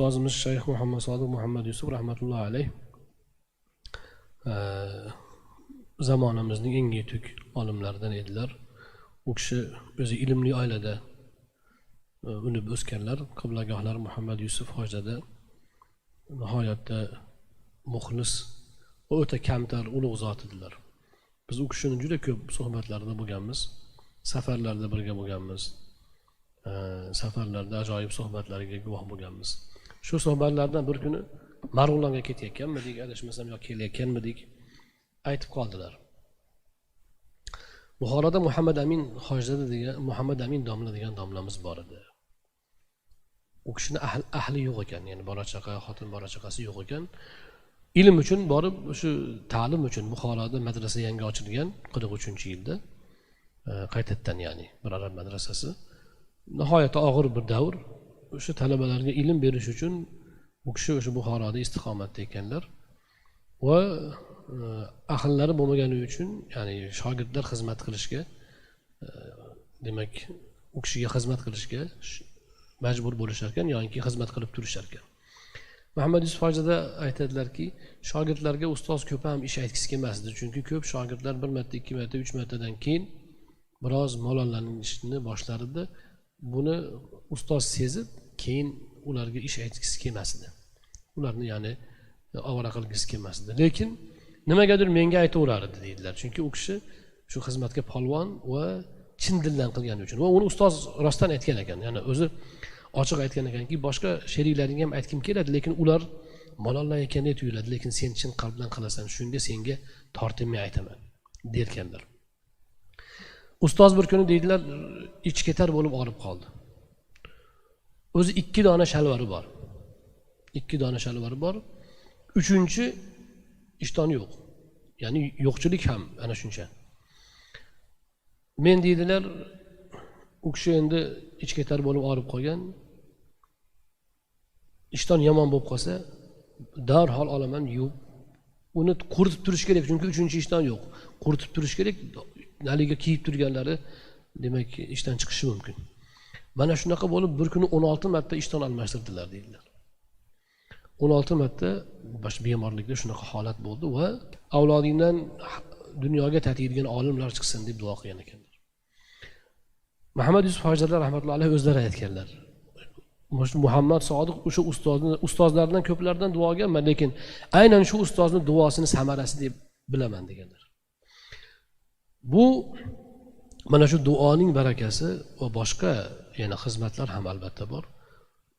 Ustozimiz Shayx Muhammad Sodiq Muhammad Yusuf rahmatullohi alayh zamonamizning eng yetuk olimlaridan edilar. U kishi o'zi ilmli oilada unib o'sganlar. Qiblagohlar Muhammad Yusuf hojada nihoyatda muxlis va o'ta kamtar ulug' zot edilar. Biz u kishini juda ko'p suhbatlarida bo'lganmiz, safarlarda birga bo'lganmiz. Safarlarda ajoyib suhbatlariga guvoh bo'lganmiz. Shu suhbatlardan bir kuni Marg'ilonga ketayotganmidik, adashmasam yo kelayotganmidik, aytib qoldilar. Buxoroda Muhammad Amin hojada degan, Muhammad Amin domla degan domlamiz bor edi. U kishini ahli yo'q ekan, ya'ni bola chaqa, xotin bola chaqasi yo'q ekan. Ilm uchun borib, shu ta'lim uchun Buxoroda madrasa yangi ochilgan 43-yilda qaytadan, ya'ni bir arab madrasasi. Nihoyatda og'ir bir davr. O'sha talabalarga ilm berish uchun bu kishi o'sha Buxoroda istiqomatda ekanlar va ahllari bo'lmagani uchun, ya'ni shogirdlar xizmat qilishga, demak, u kishiga xizmat qilishga majbur bo'lishar ekan yoki xizmat qilib turishar ekan. Muhammad Yusuf hojada aytadilarki, shogirdlarga ustoz ko'p ham ish aytgisi kelmasdi, chunki ko'p shogirdlar 1 marta, 2 marta, 3 martadan keyin biroz molonlanishni boshlardi. Buni ustoz sezib, keyin ularga ish aytgisi kelmasdi. Ularni ya'ni ovora qilgisi kelmasdi. Lekin nimagadir menga aytaverardi deydilar. Chunki u kishi shu xizmatga polvon va chin dildan qilgani uchun. Va uni ustoz rostdan aytgan ekan. Ya'ni o'zi ochiq aytgan ekanki, boshqa sheriklaringga ham aytkim keladi, lekin ular molonlanayotgandek tuyuladi, lekin sen chin qalbdan qilasan, shunga senga tortinmay aytaman derkanlar. Ustoz bir kuni deydilar, ichketar bo'lib olib qoldi. O'zi 2 dona shalvari bor. 2 dona shalvari bor. 3-chi ishton yo'q. Ya'ni yo'qchilik ham ana shuncha. Men deydilar, u kishi endi ichketar bo'lib olib qolgan. Ishton yomon bo'lib qolsa, darhol olaman yuvib, uni quritib turish kerak, chunki 3-chi ishton yo'q. Quritib turish kerak. Naliga kiyib turganlari demak ishdan chiqishi mumkin. Mana shunaqa bo'lib bir kuni 16 marta ishton almashtirdilar deydilar. 16 marta bosh bemorlikda shunaqa holat bo'ldi va avlodingdan dunyoga tatiydigan olimlar chiqsin deb duo qilgan ekanlar. Muhammad Yusuf hojilar rahmatullohi alayhi o'zlari aytganlar. Muhammad Sodiq o'sha ustozlardan ko'plardan duo olganman, lekin aynan shu ustozning duosini samarasi deb bilaman deganlar. Bu mana shu duoning barakasi va boshqa yana xizmatlar ham albatta bor.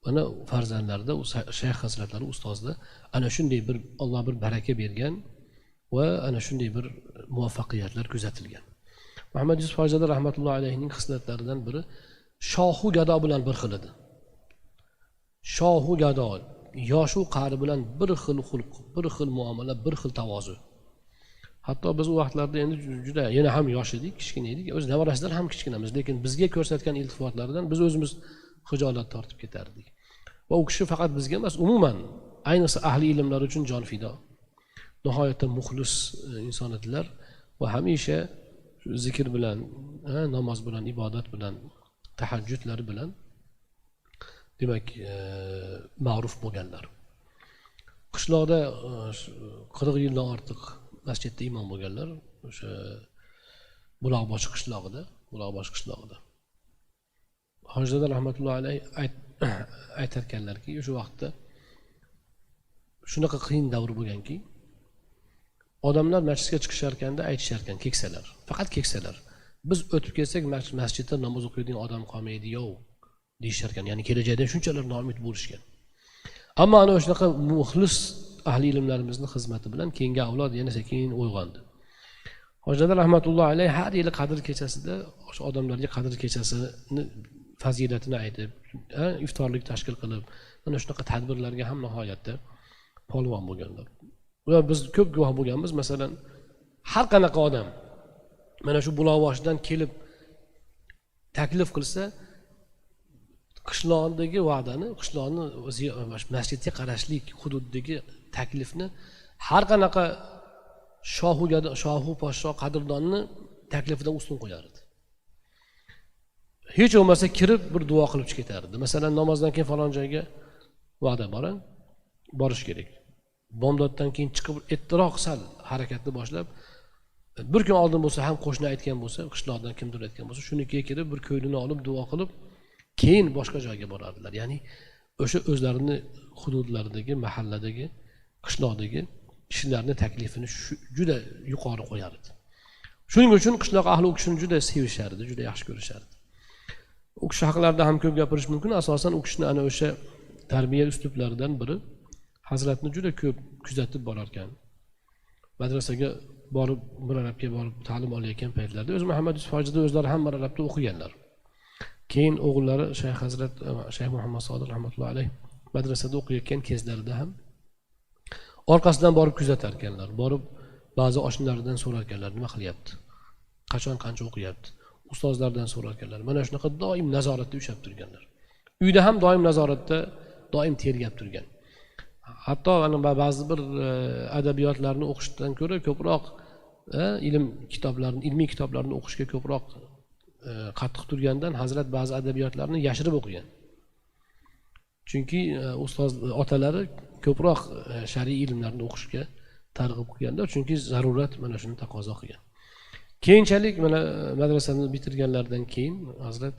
Mana farzandlarda shayx hazratlari ustozda ana shunday bir Alloh bir baraka bergan va ana shunday bir muvaffaqiyatlar kuzatilgan. Muhammad Yusuf hojilar rahmatullohi alayhining xislatlaridan biri shohu gado bilan bir xil edi. Shohu gado, yoshu qari bilan bir xil xulq, bir xil muomala, bir xil tavozu. Hatto biz u vaqtlarda endi juda yana ham yosh edik, kichkina edik. O'z nevarasidan ham kichkinamiz, lekin bizga ko'rsatgan iltifotlaridan biz o'zimiz xijolat tortib ketardik. Va u kishi faqat bizga emas, umuman, ayniqsa ahli ilmlar uchun jon fido. Nihoyatda muxlis inson edilar va hamisha zikr bilan, namoz bilan, ibodat bilan, tahajjudlari bilan demak ma'ruf bo'lganlar. Qishloqda 40 yildan ortiq masjidda imom bo'lganlar, o'sha Buloqboshi qishlog'ida. Hojilar rahmatullohi alayhi aytarkanlarki, o'sha vaqtda shunaqa qiyin davr bo'lganki, odamlar masjidga chiqisharkanda aytisharkan, keksalar, faqat keksalar. Biz o'tib kelsak, masjidda namoz o'qiydigan odam qolmaydi-yo, deyisharkan. Ya'ni kelajakda shunchalar noumid bo'lishgan. Ammo ana shunaqa muxlis ahli ilmlarimizning xizmati bilan keyingi avlod yana sekin uyg'ondi. Hojilar rahmatullohi alayhi har yili Qadr kechasida o'sha odamlarga Qadr kechasini fazilatini aytib, iftorlik tashkil qilib, mana shunaqa tadbirlarga ham nihoyatda polvon bo'lganlar. Va biz ko'p guvoh bo'lganmiz, masalan, har qanaqa odam mana shu Buloqboshidan kelib taklif qilsa, qishloqdagi va'dani, qishloqni masjidga qarashlik hududdagi taklifni har qanaqa shohu podsho qadrdonni taklifidan ustun qo'yar edi. Hech bo'lmasa kirib bir duo qilib ketardi. Masalan, namozdan keyin falon joyga va'da boring, borish kerak. Bomdoddan keyin chiqib ertaroq sal harakatni boshlab, bir kun oldin bo'lsa ham qo'shni aytgan bo'lsa, qishloqdan kimdir aytgan bo'lsa, shunikiga kirib bir ko'ylini olib duo qilib, keyin boshqa joyga borardilar. Ya'ni o'sha o'zlarini hududlaridagi, mahalladagi, qishloqdagi kishilarning taklifini juda yuqori qo'yar edi. Shuning uchun qishloq ahli u kishini juda sevishardi, juda yaxshi ko'rishardi. U kishi haqlarida ham ko'p gapirish mumkin. Asosan u kishini ana o'sha tarbiya uslublaridan biri Hazratni juda ko'p kuzatib borar ekan. Madrasaga borib, bir arabga borib ta'lim olayotgan paytlarda o'z Muhammad Yusuf hojida o'zlari ham bir arabda o'qiganlar. Keyin o'g'illari Shayx Hazrat Shayx Muhammad Sodiq rahmatullohi alayh madrasada o'qiyotgan kezlarida ham orqasidan borib kuzatar ekanlar. Borib ba'zi oshnalaridan so'rar ekanlar, nima qilyapti? Qachon qancha o'qiyapti? Ustozlardan so'rar ekanlar. Mana shunaqa doim nazoratda ushlab turganlar. Uyda ham doim nazoratda, doim tergab turgan. Hatto ba'zi bir adabiyotlarni o'qishdan ko'ra ko'proq ilmiy kitoblarni o'qishga ko'proq qattiq turgandan Hazrat ba'zi adabiyotlarni yashirib o'qigan. Chunki ustoz otalari ko'proq shar'iy ilmlarni o'qishga targ'ib qilganlar, chunki zarurat mana shuni taqozo qilgan. Keyinchalik mana madrasani bitirganlardan keyin Hazrat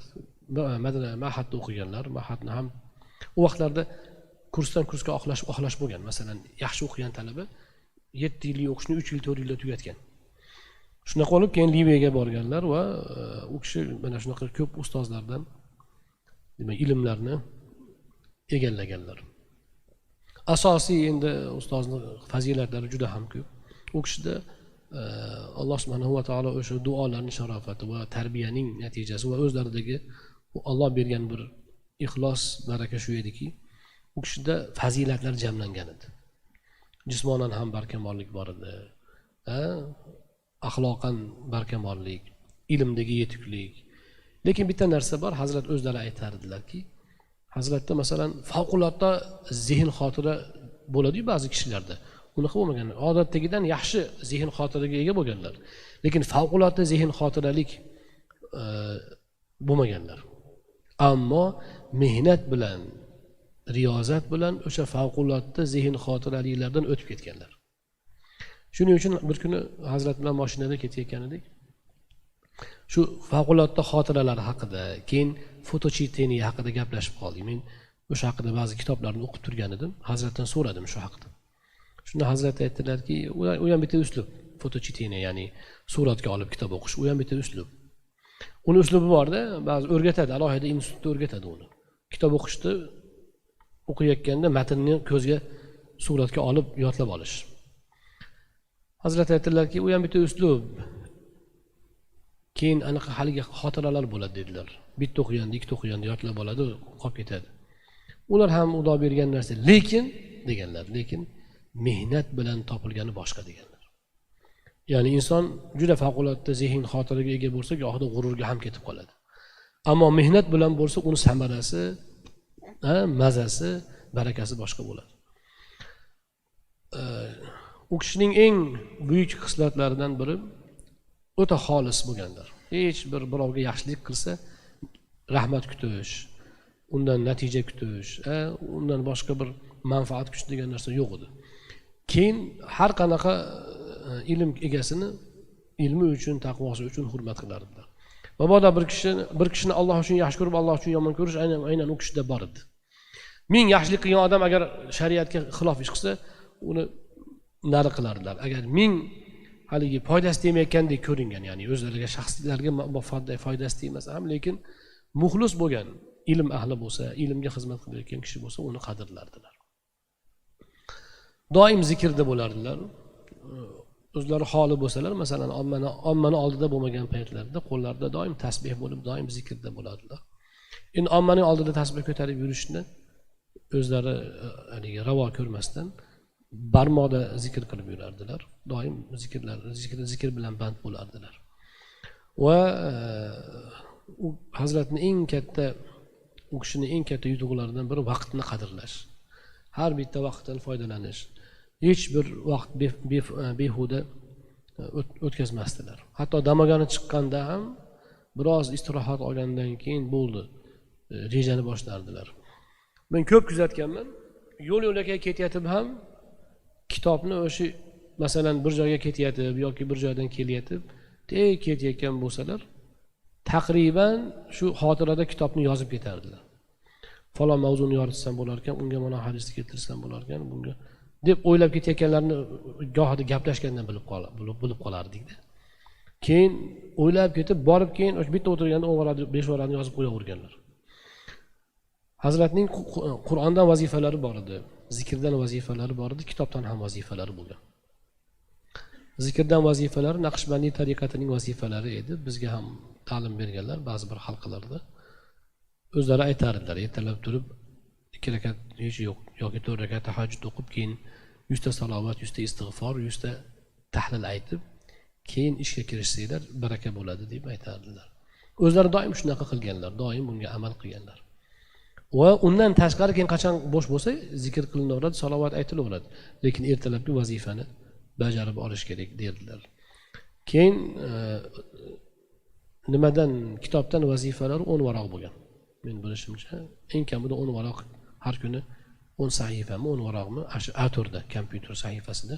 ma'hadda o'qiganlar. Ma'hadni ham u vaqtlarda kursdan kursga oqlash bo'lgan. Masalan, yaxshi o'qigan talaba 7 yillik o'qishni 3 yil, 4 yilda tugatgan. Shunaqa olib keyin Liviyaga borganlar va u kishi mana shunaqa ko'p ustozlardan demak ilmlarni egallaganlar. Asosiy endi ustozni fazilatlari juda ham ko'p. U kishida Alloh subhanahu va taolo o'sha duolarning sharofati va tarbiyaning natijasi va o'zlaridagi Alloh bergan bir ixlos, baraka shu ediki, u kishida fazilatlar jamlangan edi. Jismonan ham barkamollik bor edi. Axloqan barkamollik, ilmdagi yetuklik. Lekin bitta narsa bor, Hazrat o'zlari aytardilarki, Hazratda masalan favqulodda zehn xotira bo'ladi-yu ba'zi kishilarda. Unaqa bo'lmagan. Odatdagidan yaxshi zehn xotiraga ega bo'lganlar. Lekin favqulodda zehn xotiralik bo'lmaganlar. Ammo mehnat bilan, riyozat bilan o'sha favqulodda zehn xotiraliklardan o'tib ketganlar. Shuning uchun bir kuni Hazrat bilan mashinada ketayotgan edik. Shu favqulodda xotiralar haqida, keyin fotochiteniya haqida gaplashib qoldik. Men o'sha haqida ba'zi kitoblarni o'qib turgan edim. Hazratdan so'radim shu haqida. Shunda Hazrat aytdilarki, u ham bitta uslub, fotochiteniya, ya'ni suratga olib kitob o'qish, u ham bitta uslub. Uni uslubi bor-da, ba'zi o'rgatadi, alohida institutda o'rgatadi uni. Kitob o'qishni o'qiyotganda matnni ko'zga suratga olib yodlab olish. Hazrat aytdilarki, u ham bitta uslub. Keyin anaqa haligi xotiralar bo'ladi dedilar. Bitta o'qiganda, ikkita o'qiganda yodlab oladi, qolib ketadi. Ular ham Xudo bergan narsa, lekin deganlar, lekin mehnat bilan topilgani boshqa deganlar. Ya'ni inson juda favqulodda zehn xotiraga ega bo'lsa, gohida g'ururga ham ketib qoladi. Ammo mehnat bilan bo'lsa, uni samarasi, mazasi, barakasi boshqa bo'ladi. U kishining eng buyuk xislatlaridan biri o'ta xolis bo'lganlar. Hech birovga yaxshilik qilsa, rahmat kutish, undan natija kutish, undan boshqa bir manfaat kutish degan narsa yo'q edi. Keyin har qanaqa ilm egasini ilmi uchun, taqvosi uchun hurmat qilardilar. Mabodo bir kishini Alloh uchun yaxshi ko'rib, Alloh uchun yomon ko'rish aynan u kishida bor edi. Ming yaxshilik qilgan odam agar shariatga xilof ish qilsa, uni nari qilardilar. Agar ming haligi foydasi tegmayotgandek ko'ringan, ya'ni o'zlariga shaxsiylarga foydasi tegmasa ham, lekin muxlis bo'lgan, ilm ahli bo'lsa, ilmga xizmat qilayotgan kishi bo'lsa, uni qadrlardilar. Doim zikrda bo'lardilar. O'zlari xoli bo'lsalar, masalan, ommani oldida bo'lmagan paytlarda qo'llarida doim tasbih bo'lib, doim zikrda bo'ladilar. Endi ommaning oldida tasbih ko'tarib yurishni o'zlari haligi ravo ko'rmasdan barmoqda zikr qilib yurardilar. Doim zikr bilan band bo'lardilar. Va u Hazratning eng katta, u kishining eng katta yutug'laridan biri vaqtni qadrlash. Har bitta vaqtdan foydalanish. Hech bir vaqt behuda o'tkazmasdilar. Hatto damogani chiqqanda ham biroz istirohat olgandan keyin bo'ldi, rejani boshlardilar. Men ko'p kuzatganman. yo'lakay ketayotib ham kitobni o'sha masalan bir joyga ketayotib yoki bir joydan kelayotib ketayotgan bo'lsalar taqriban shu xotirada kitobni yozib ketardilar. Falon mavzuni yoritsam bo'lar ekan, unga mana hadisni keltirsam bo'lar ekan, bunga deb o'ylab ketayotganlarni gohida gaplashgandan bilib qolardik-da. Keyin o'ylab ketib, borib keyin o'sha bitta o'tirganda 10 varaq 5 varaqni yozib qo'yaverganlar. Hazratning Qur'ondan vazifalari bor edi, zikrdan vazifalari bor edi, kitobdan ham vazifalari bo'lgan. Zikrdan vazifalari Naqshbandiy tariqatining vazifalari edi. Bizga ham ta'lim berganlar ba'zi bir halqalarda. O'zlari aytardilar, ertalab turib 2 rakat hech yo'q yoki 4 rakat tahajjud o'qib, keyin 100 ta salovat, 100 ta istig'for, 100 ta tahlil aytib, keyin ishga kirishsanglar baraka bo'ladi deb aytardilar. O'zlari doim shunaqa qilganlar, doim bunga amal qilganlar. Va undan tashqari keyin qachon bo'sh bo'lsa, zikr qilinaveradi, salovat aytilaveradi. Lekin ertalabki vazifani bajarib olish kerak derdilar. Keyin nimadan kitobdan vazifalar 10 varoq bo'lgan. Men bilishimcha, eng kamida 10 varoq har kuni 10 sahifami, 10 varoqmi, A4da, kompyuter sahifasida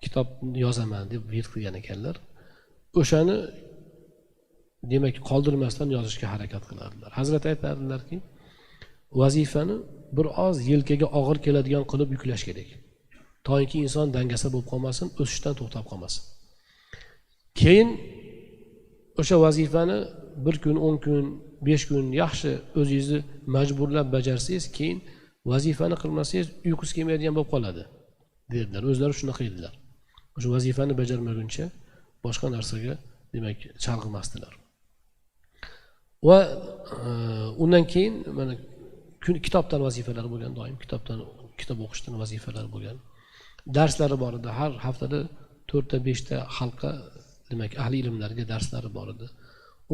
kitob yozaman deb va'd qilgan ekanlar. O'shani demak qoldirmasdan yozishga harakat qilardilar. Hazrat aytardilarki, vazifani bir oz yelkaga og'ir keladigan qilib yuklash kerak. To'yki inson dangasa bo'lib qolmasin, o'sishdan to'xtab qolmasin. Keyin o'sha vazifani 1 kun, 10 kun, 5 kun yaxshi o'zingizni majburlab bajarsangiz, keyin vazifani qilmasangiz uyqusi kelmaydigan bo'lib qoladi, dedilar. O'zlari shunaqa edilar. O'sha vazifani bajarmaguncha boshqa narsaga demak chalg'imasdilar. Va undan keyin mana kitobdan vazifalar bo'lgan, doim kitob o'qishdan vazifalar bo'lgan. Darslari bor edi. Har haftada 4 ta 5 ta halqa demak ahli ilmlarga darslari bor edi.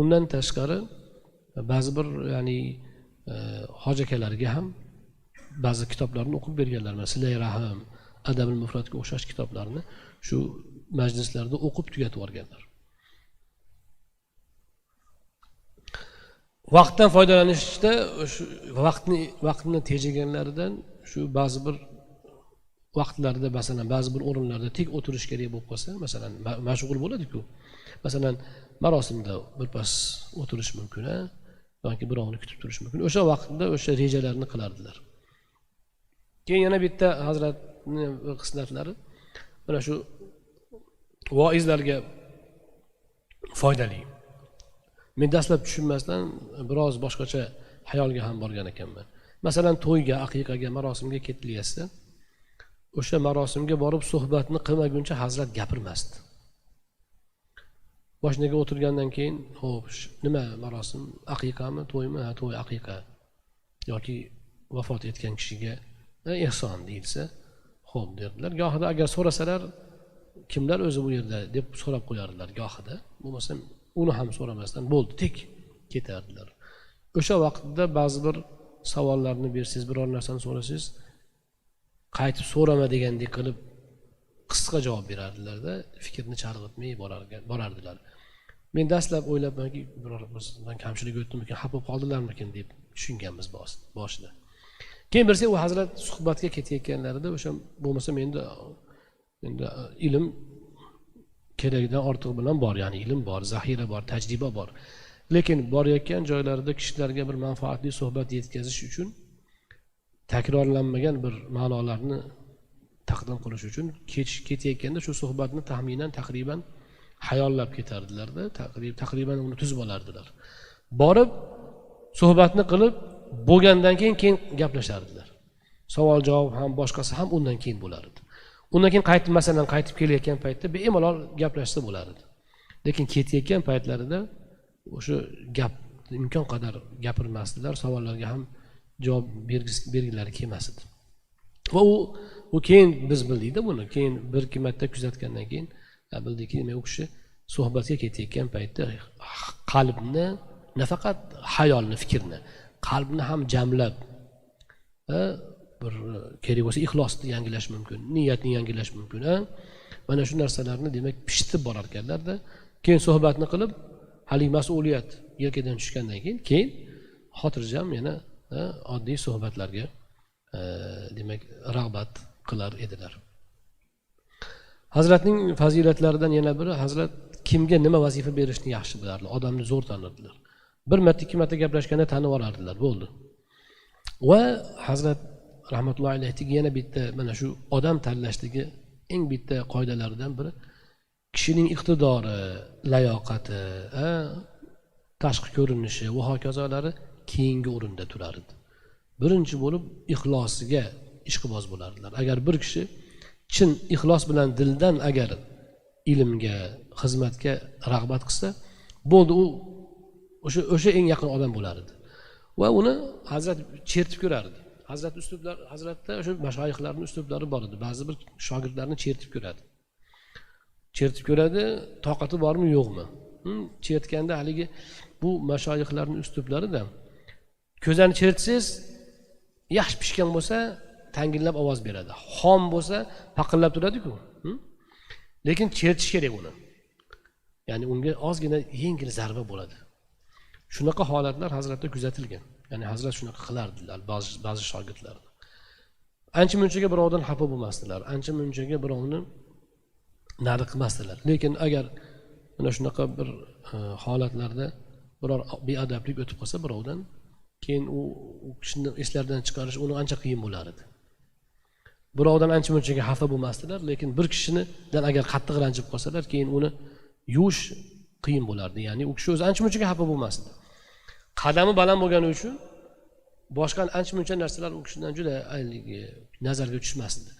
Undan tashqari ba'zi bir ya'ni hoji akalarga ham ba'zi kitoblarni o'qib berganlar. Masalan, Rahim, Adabul Mufratga o'xshash kitoblarni shu majlislarda o'qib tugatib olganlar. Vaqtdan foydalanishda shu vaqtni tejaganlaridan shu ba'zi bir vaqtlarda, masalan, ba'zi bir o'rinlarda tik o'tirish kerak bo'lib qolsa, masalan, mashg'ul bo'ladi-ku. Masalan, marosimda birpas o'tirish mumkin, yoki birovni kutib turish mumkin. O'sha vaqtda o'sha rejalarni qilardilar. Keyin yana bitta hazratning xislatlari mana shu voizlarga foydali. Men dastlab tushunmasdan biroz boshqacha xayolga ham borgan ekanman. Masalan, to'yga, aqiqaga, marosimga ketilyapsa, o'sha marosimga borib suhbatni qilmaguncha hazrat gapirmasdi. Boshniga o'tirgandan keyin, "Xo'sh, nima marosim? Aqiqami, to'ymi? Ha, to'y, aqiqa." Yoki vafot etgan kishiga ehson deyilsa, "Xo'p" derdilar. Gohida agar so'rasalar, "Kimlar o'zi bu yerda?" deb so'rab qo'yardilar gohida. Bo'lmasam uni ham so'ramasdan bo'ldi, tik ketardilar. O'sha vaqtda ba'zi bir savollarni bersangiz, biror narsani so'rasangiz, qaytib so'rama degandek qilib qisqa javob berardilar-da, fikrni chalg'itmay borardilar. Men dastlab o'ylabmanki, biror bizdan kamchilik o'tdimikin, xafa qoldilarmikin deb tushunganmiz boshida. Keyin bilsak, u hazrat suhbatga ketayotganlarida o'sha bo'lmasa endi ilm keragidan ortiq bilan bor, ya'ni ilm bor, zaxira bor, tajriba bor. Lekin borayotgan joylarida kishilarga bir manfaatli suhbat yetkazish uchun takrorlanmagan bir ma'nolarni taqdim qilish uchun ketayotganda shu suhbatni taqriban hayollab ketardilar-da, taqriban uni tuzib olardilar. Borib suhbatni qilib bo'lgandan keyin gaplashardilar. Savol javob ham boshqasi ham undan keyin bo'lar edi. Undan keyin qaytib kelayotgan paytda bemalol gaplashsa bo'lar edi. Lekin ketayotgan paytlarida o'sha gap imkon qadar gapirmasdilar, savollarga ham javob bergilari kelmas edi. Va u keyin biz bildikda buni, keyin bir ikki marta kuzatgandan keyin bildiki, demak u kishi suhbatga ketayotgan paytda qalbni, nafaqat xayolni, fikrni, qalbni ham jamlab, bir kerak bo'lsa ixlosni yangilash mumkin, niyatni yangilash mumkin. Mana shu narsalarni demak pishitib borar ekanlar-da. Keyin suhbatni qilib, hali mas'uliyat yelkadan tushgandan keyin xotirjam yana oddiy suhbatlarga demak rag'bat qilar edilar. Hazratning fazilatlaridan yana biri, hazrat kimga nima vazifa berishni yaxshi bilardilar, odamni zo'r tanirdilar. Bir marta, ikki marta gaplashganda tanib olardilar, bo'ldi. Va hazrat rahmatullohi alayhiga yana bitta mana shu odam tanlashdagi eng bitta qoidalaridan biri kishining iqtidori, layoqati, tashqi ko'rinishi va hokazolar keyingi o'rinda turar edi. Birinchi bo'lib ixlosiga ishqiboz bo'lardilar. Agar bir kishi chin ixlos bilan dildan agar ilmga, xizmatga rag'bat qilsa, bo'ldi, u o'sha eng yaqin odam bo'lar edi. Va uni hazrat chertib ko'rardi. Hazratda o'sha mashoyixlarning uslublari bor edi. Ba'zi bir shogirdlarni chertib ko'radi. Chertib ko'radi, toqati bormi, yo'qmi? Chertganda haligi bu mashoyixlarning uslublarida ko'zani chertsangiz, yaxshi pishgan bo'lsa, tangillab ovoz beradi. Xom bo'lsa, paqillab turadi-ku. Lekin chertish kerak uni. Ya'ni unga ozgina yengil zarba bo'ladi. Shunaqa holatlar hazratda kuzatilgan. Ya'ni hazrat shunaqa qilardilar ba'zi shogirdlar. Ancha-munchaga birovdan xafa bo'lmasdilar. Ancha-munchaga birovni nari qilmasdilar. Lekin agar mana shunaqa bir holatlarda biror beadablik o'tib qolsa birovdan, keyin u kishini eslardan chiqarish uni ancha qiyin bo'lar edi. Birovdan ancha-munchaga xafa bo'lmasdilar, lekin bir kishidan agar qattiq ranjib qolsalar, keyin uni yuvish qiyin bo'lardi. Ya'ni u kishi o'zi ancha-munchaga xafa bo'lmasdi. Qadami baland bo'lgani uchun boshqa ancha-muncha narsalar u kishidan juda nazarga tushmasdi.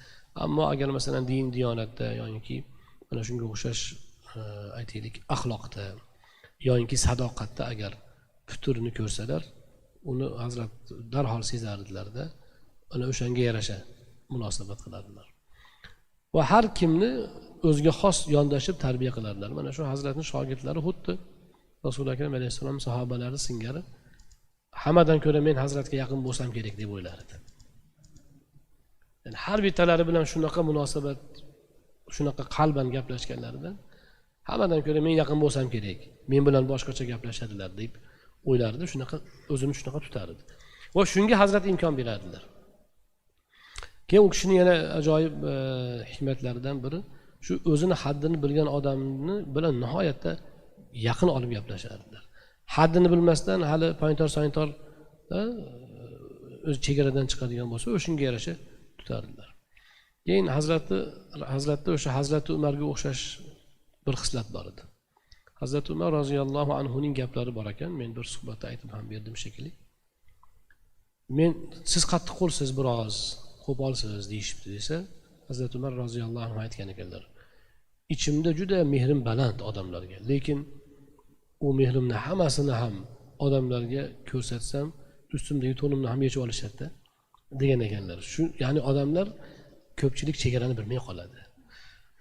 Ammo agar masalan din, diyonatda yoki mana shunga o'xshash aytaylik axloqda yoki sadoqatda agar futurini ko'rsalar, uni hazrat darhol sezardilar-da, ana o'shanga yarasha munosabat qiladilar. Va har kimni o'ziga xos yondashib tarbiya qiladilar. Mana shu hazratning shogirdlari xuddi Rasul akram alayhissalom sahobalari singari hammadan ko'ra men hazratga yaqin bo'lsam kerak deb o'ylardi. Yani har bittalari bilan shunaqa munosabat, shunaqa qalban gaplashganlaridan hammadan ko'ra men yaqin bo'lsam kerak, men bilan boshqacha gaplashadilar deb o'ylardi, shunaqa o'zini shunaqa tutardi. Va shunga hazrat imkon beradilar. Keyin u kishining yana ajoyib hikmatlaridan biri shu o'zini haddini bilgan odamni bilan nihoyatda yaqin olib gaplashardilar. Haddini bilmasdan hali poyntor-soyntor o'z chegaradan chiqadigan bo'lsa, o'shunga yarasha tutardilar. Keyin hazratda o'sha Hazrati Umarga o'xshash bir xislat bor edi. Hazrati Umar roziyallohu anhuning gaplari bor ekan, men bir suhbatda aytib ham berdim shekilli. Men siz qattiq qo'lsiz, biroz qo'polsiz deyishibdi desa, Hazrati Umar roziyallohu anhu aytgan ekanlar: ichimda juda mehrim baland odamlarga, lekin u mehrimni hammasini ham odamlarga ko'rsatsam, ustimdagi to'nimni ham yechib olishadi degan ekanlar. Shu, ya'ni odamlar ko'pchilik chegarani bilmay qoladi.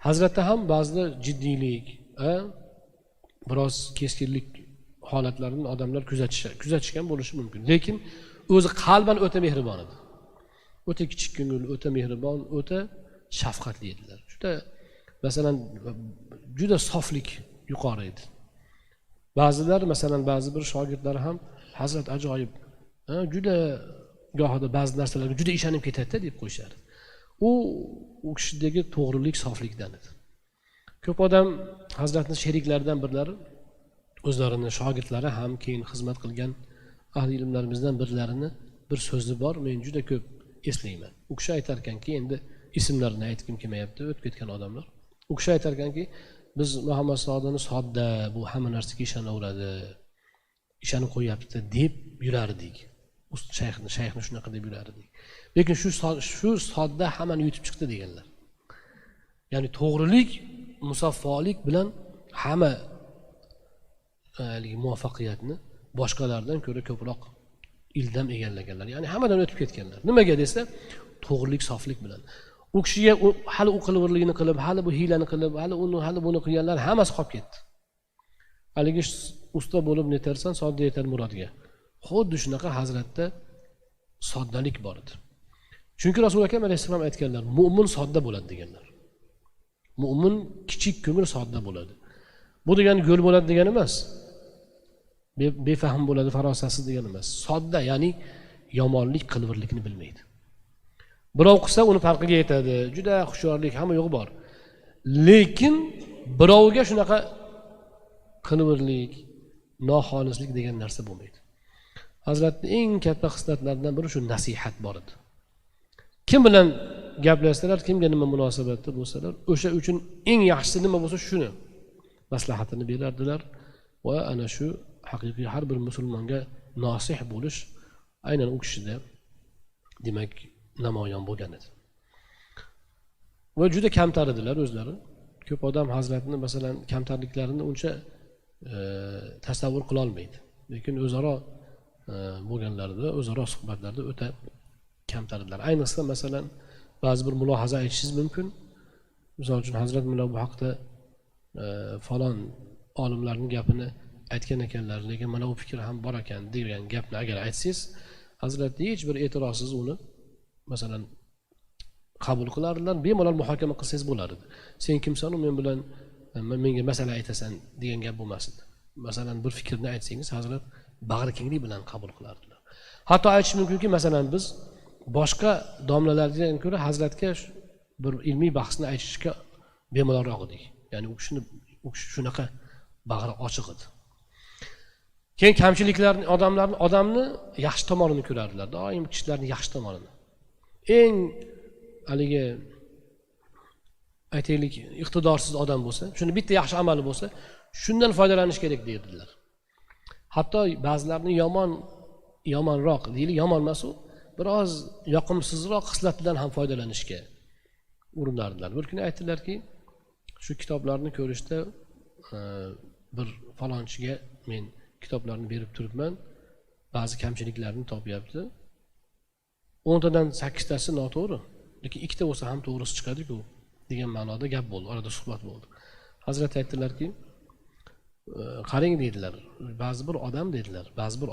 Hazratda ham ba'zida jiddiylik, biroz keskinlik holatlarini odamlar kuzatishgan bo'lishi mumkin. Lekin o'zi qalban o'ta mehribon edi. O'ta kichik ko'ngil, o'ta mehribon, o'ta shafqatli edilar. Masalan, juda soflik yuqori edi. Ba'zilar, masalan, ba'zi bir shogirdlar ham Hazrat ajoyib, juda gohida ba'zi narsalarga juda ishonib ketadi deb qo'yishardi. U kishidagi to'g'rilik, soflikdan edi. Ko'p odam Hazratning sheriklaridan birlari, o'zlarining shogirdlari ham keyin xizmat qilgan ahli ilmlarimizdan birlarini bir so'zi bor, men juda ko'p eslayman. U kishi aytar ekanki, endi ismlarini aytkim kelmayapti, o'tib ketgan odamlar. U kishi aytar ekanki, biz Muhammad Sodini sodda, bu hamma narsaga ishonaveradi, ishonib qo'yapti deb yurardik. Shayxni shunaqa deb yurardik. Lekin shu sodda hammani yutib chiqdi deganlar. Ya'ni to'g'rilik, musaffolik bilan hamma muvaffaqiyatni boshqalardan ko'ra ko'proq ildam egallaganlar. Ya'ni hammadan o'tib ketganlar. Nimaga desa, to'g'rilik, soflik bilan. U kishiga hali u qilvirligini qilib, hali bu hiylani qilib, hali buni qilganlar hammasi qolib ketdi. Haligi usta bo'lib netarsan, sodda yetar murodga. Xuddi shunaqa hazratda soddalik bor edi. Chunki Rasul akram alayhissalom aytganlar, mu'min sodda bo'ladi deganlar. Mu'min kichik ko'ngil sodda bo'ladi. Bu degani go'l bo'ladi degani emas. Befahm bo'ladi, farosatsiz degani emas. Sodda, ya'ni yomonlik, qilvirlikni bilmaydi. Birov qilsa uni farqiga yetadi. Juda hushyorlik hamma yo'q bor. Lekin birovga shunaqa qing'irlik, noxolislik degan narsa bo'lmaydi. Hazratning eng katta xislatlaridan biri shu nasihat bor edi. Kim bilan gaplashsalar, kimga nima munosabatda bo'lsalar, o'sha uchun eng yaxshisi nima bo'lsa shuni maslahatini berardilar va ana shu haqiqiy har bir musulmonga nosih bo'lish aynan u kishida demak namoyon bo'lgan edi. Va juda kamtar edilar o'zlari. Ko'p odam Hazratni masalan kamtarliklarini uncha tasavvur qila olmaydi. Lekin o'zaro bo'lganlarida, o'zaro suhbatlarda o'ta kamtar edilar. Ayniqsa masalan ba'zi bir mulohaza aytishingiz mumkin. Misol uchun Hazrat mana bu haqda falon olimlarning gapini aytgan ekanlar, lekin mana bu fikr ham bor ekan degan gapni agar aytsangiz, Hazrat hech bir e'tirozsiz uni masalan qabul qilardilar, bemalol muhokama qilsangiz bo'lar edi. Sen kimsan, men bilan menga masala aytasan degan gap bo'lmas edi. Masalan bir fikrni aytsangiz, Hazrat bag'rikenglik bilan qabul qilardilar. Hatto aytish mumkinki, masalan biz boshqa domlalardan ko'ra Hazratga bir ilmiy bahsni aytishga bemalolroq edik. Ya'ni u kishi shunaqa bag'ri ochiq edi. Keyin kamchiliklarni, odamni yaxshi tomonini ko'rardilar. Doim kishilarning yaxshi tomonini. Eng haligi aytaylik iqtidorsiz odam bo'lsa, shuni bitta yaxshi amali bo'lsa, shundan foydalanish kerak dedilar. Hatto ba'zilarni yomonroq, deylik, yomon emas u, biroz yoqimsizroq xislatidan ham foydalanishga urinardilar. Bir kuni aytdilarki, shu kitoblarni ko'rishda bir falonchiga men kitoblarni berib turibman, ba'zi kamchiliklarni topyapti. 10 tadan 8 tasi noto'g'ri, lekin 2 ta bo'lsa ham to'g'risi chiqadi-ku degan ma'noda gap bo'ldi, orada suhbat bo'ldi. Hazrat aytdilarki, qarang dedilar, ba'zi bir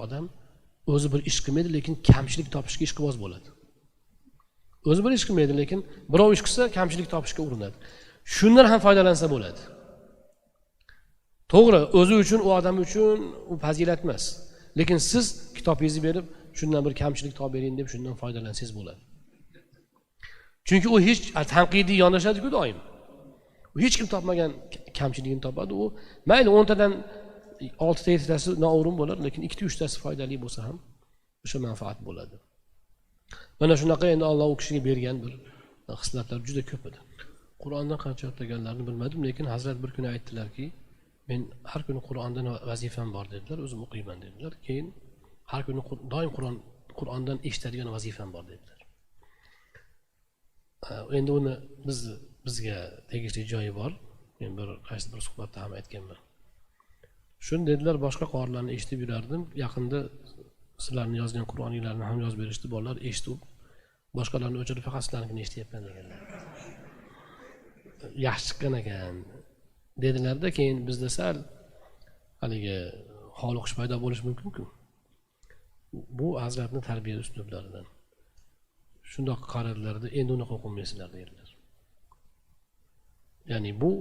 odam o'zi bir ish qilmaydi, lekin kamchilik topishga ishqiboz bo'ladi. O'zi bir ish qilmaydi, lekin birov ish qilsa kamchilik topishga urinadi. Shundan ham foydalansa bo'ladi. To'g'ri, o'zi uchun, u odam uchun u fazilat emas. Lekin siz kitobingizni berib, shundan bir kamchilik topib bering deb shundan foydalansangiz bo'ladi. Chunki u hech tanqidiy yondashadi-ku doim. U hech kim topmagan kamchiligini topadi. U mayli 10 tadan 6 ta 7 tasi noo'rin bo'lar, lekin 2 ta 3 tasi foydali bo'lsa ham o'sha manfaat bo'ladi. Mana shunaqa endi Alloh u kishiga bergan bir xislatlar juda ko'p edi. Qur'ondan qancha o'qiganlarini bilmadim, lekin Hazrat bir kuni aytdilarki, men har kuni Qur'ondan vazifam bor dedilar, o'zim o'qiyman dedilar. Keyin har kuni doim Qur'ondan eshitadigan vazifam bor dedilar. Endi uni bizga tegishli joyi bor. Men qaysi bir suhbatda ham aytganman. Shuni dedilar, boshqa qorilarni eshitib yurardim. Yaqinda sizlarning yozgan Qur'oninglarni ham yozib berishdi, bolalar eshitib, boshqalarni o'chirib faqat sizlarnikini eshityapman deganlar. Yaxshi chiqqan ekan dedilarda, keyin bizda sal haligi xoliqish paydo bo'lishi mumkin-ku. Bu Hazratning tarbiya uslublaridan. Shundoq qararlarda endi unaqa o'qimaysizlar dedilar. Ya'ni bu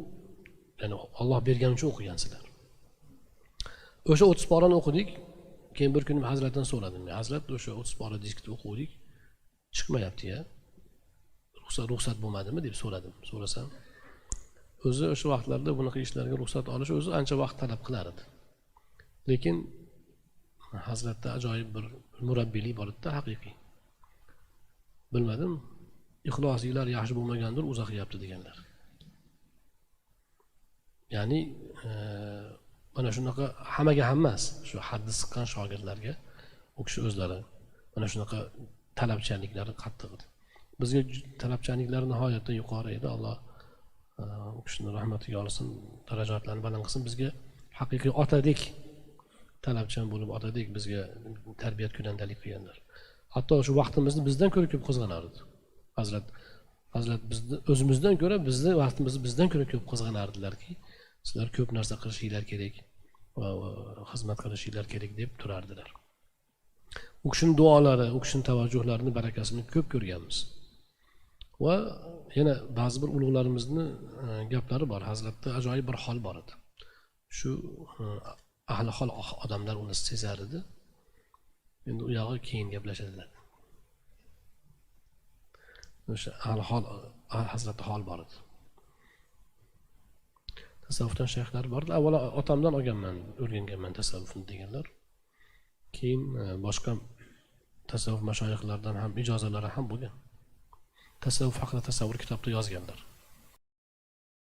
Alloh bergani uchun o'qigansizlar. O'sha 30 parani o'qidik. Keyin bir kuni Hazratdan so'radim. Hazrat, o'sha 30 pora diskni o'qidik. Chiqmayapti-ya. Ruxsat bo'lmadimi deb so'radim. So'rasam, o'zi o'sha vaqtlarda bunaqa ishlarga ruxsat olish o'zi ancha vaqt talab qilar edi. Lekin Hazratda ajoyib bir murabbiylik bor edi, haqiqiy. Bilmadim, ixlosiylar yaxshi bo'lmagandir, uzoqyapti deganlar. Ya'ni mana shunaqa hammaga ham emas, shu haddi siqqan shogirdlarga u kishi o'zlari mana shunaqa talabchanliklari qattiq edi. Bizga talabchanliklari nihoyatda yuqori edi. Alloh u kishini rahmatiga olsin, darajatlarini baland qilsin. Bizga haqiqiy otadek talabchan bo'lib, otadek bizga tarbiyat ko'landalik qilganlar. Hatto shu vaqtimizni bizdan ko'ra ko'p qizg'anardi. Hazrat bizni o'zimizdan ko'ra bizni vaqtimizni bizdan ko'ra ko'p qizg'anardilarki, sizlar ko'p narsa qilishinglar kerak va xizmat qilishinglar kerak deb turardilar. U kishining duolari, u kishining tavajjuhlarini barakasini ko'p ko'rganmiz. Va yana ba'zi bir ulug'larimizni gaplari bor. Hazratda ajoyib bir hol bor edi. Shu ahli hol odamlar uni sezar edi. Endi u yog'i keyin gaplashadilar. o'sha hol hazrati hol bor edi. Tasavvufdan shayxlar bor. Avvalo otamdan olganman, o'rganganman tasavvufni deganlar. Keyin boshqa tasavvuf mashoyixlardan ham ijozalari ham bo'lgan. Tasavvuf haqida tasavvur kitobda yozganlar.